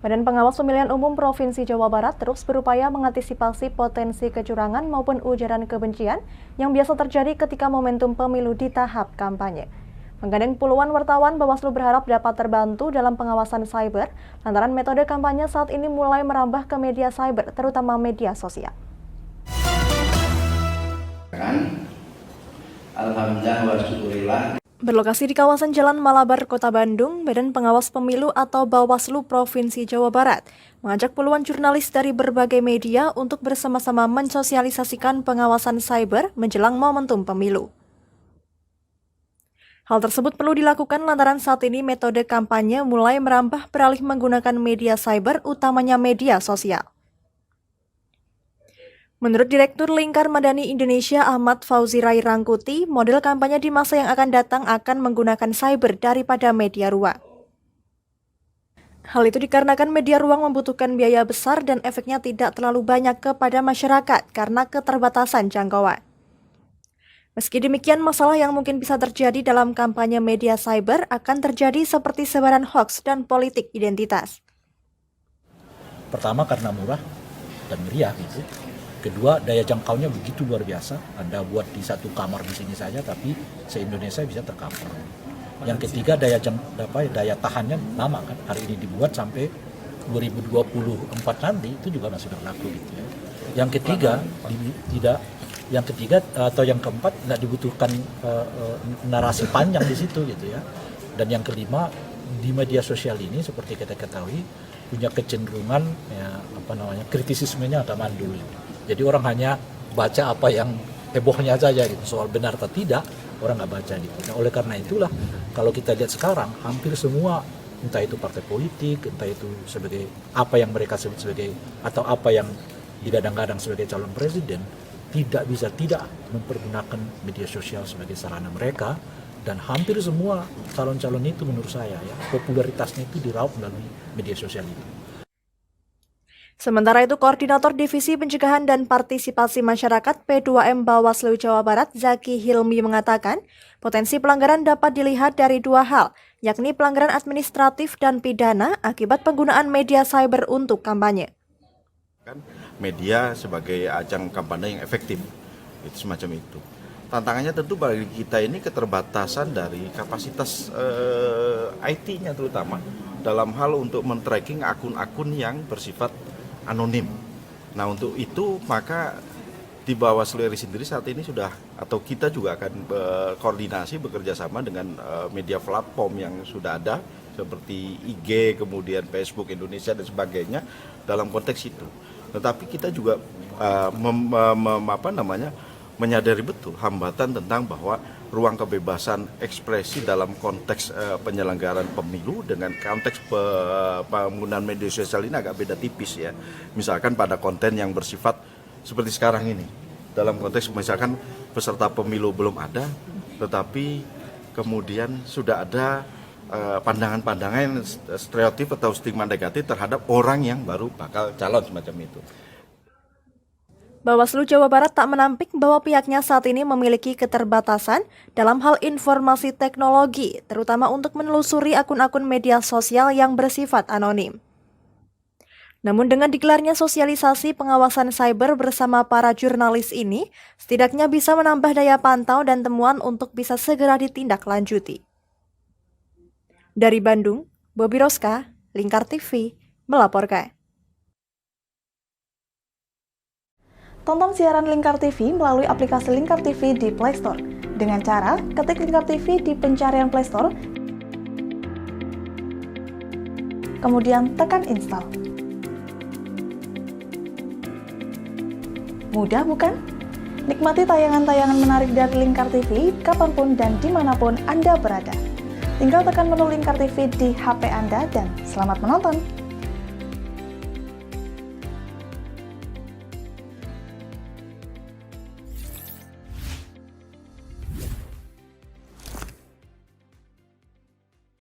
Badan Pengawas Pemilihan Umum Provinsi Jawa Barat terus berupaya mengantisipasi potensi kecurangan maupun ujaran kebencian yang biasa terjadi ketika momentum pemilu di tahap kampanye. Menggandeng puluhan wartawan, Bawaslu berharap dapat terbantu dalam pengawasan cyber, lantaran metode kampanye saat ini mulai merambah ke media cyber, terutama media sosial. Alhamdulillah wa syukurillah. Berlokasi di kawasan Jalan Malabar, Kota Bandung, Badan Pengawas Pemilu atau Bawaslu Provinsi Jawa Barat mengajak puluhan jurnalis dari berbagai media untuk bersama-sama mensosialisasikan pengawasan cyber menjelang momentum pemilu. Hal tersebut perlu dilakukan lantaran saat ini metode kampanye mulai merambah beralih menggunakan media cyber, utamanya media sosial. Menurut Direktur Lingkar Madani Indonesia Ahmad Fauzi Rai Rangkuti, model kampanye di masa yang akan datang akan menggunakan cyber daripada media ruang. Hal itu dikarenakan media ruang membutuhkan biaya besar dan efeknya tidak terlalu banyak kepada masyarakat karena keterbatasan jangkauan. Meski demikian, masalah yang mungkin bisa terjadi dalam kampanye media cyber akan terjadi seperti sebaran hoaks dan politik identitas. Pertama karena murah dan meriah gitu. Kedua, daya jangkaunya begitu luar biasa. Anda buat di satu kamar di sini saja, tapi se-Indonesia bisa tercover. Yang ketiga, daya tahannya lama kan. Hari ini dibuat sampai 2024 nanti itu juga masih berlaku gitu ya. Yang keempat tidak dibutuhkan narasi panjang di situ gitu ya. Dan yang kelima, di media sosial ini seperti kita ketahui punya kecenderungan kritisismenya agak mandul gitu. Jadi orang hanya baca apa yang hebohnya saja gitu. Soal benar atau tidak, orang nggak baca gitu. Nah, oleh karena itulah, kalau kita lihat sekarang, hampir semua, entah itu partai politik, entah itu sebagai apa yang mereka sebut sebagai, atau apa yang digadang-gadang sebagai calon presiden, tidak bisa tidak mempergunakan media sosial sebagai sarana mereka. Dan hampir semua calon-calon itu menurut saya, ya, popularitasnya itu diraup melalui media sosial itu. Sementara itu, Koordinator Divisi Pencegahan dan Partisipasi Masyarakat P2M Bawaslu Jawa Barat, Zaki Hilmi mengatakan, potensi pelanggaran dapat dilihat dari dua hal, yakni pelanggaran administratif dan pidana akibat penggunaan media cyber untuk kampanye. Media sebagai ajang kampanye yang efektif, itu semacam itu. Tantangannya tentu bagi kita ini keterbatasan dari kapasitas IT-nya terutama dalam hal untuk men-tracking akun-akun yang bersifat anonim. Nah, untuk itu maka di Bawaslu RI sendiri saat ini sudah, atau kita juga akan berkoordinasi bekerja sama dengan media platform yang sudah ada seperti IG, kemudian Facebook Indonesia dan sebagainya dalam konteks itu. Tetapi kita juga menyadari betul hambatan tentang bahwa ruang kebebasan ekspresi dalam konteks penyelenggaraan pemilu dengan konteks penggunaan media sosial ini agak beda tipis ya. Misalkan pada konten yang bersifat seperti sekarang ini, dalam konteks misalkan peserta pemilu belum ada, tetapi kemudian sudah ada pandangan-pandangan stereotip atau stigma negatif terhadap orang yang baru bakal calon semacam itu. Bawaslu Jawa Barat tak menampik bahwa pihaknya saat ini memiliki keterbatasan dalam hal informasi teknologi, terutama untuk menelusuri akun-akun media sosial yang bersifat anonim. Namun dengan digelarnya sosialisasi pengawasan cyber bersama para jurnalis ini, setidaknya bisa menambah daya pantau dan temuan untuk bisa segera ditindaklanjuti. Dari Bandung, Bobi Roska, Lingkar TV, melaporkan. Tonton siaran Lingkar TV melalui aplikasi Lingkar TV di Play Store. Dengan cara ketik Lingkar TV di pencarian Play Store, kemudian tekan install. Mudah bukan? Nikmati tayangan-tayangan menarik dari Lingkar TV kapanpun dan dimanapun Anda berada. Tinggal tekan menu Lingkar TV di HP Anda dan selamat menonton!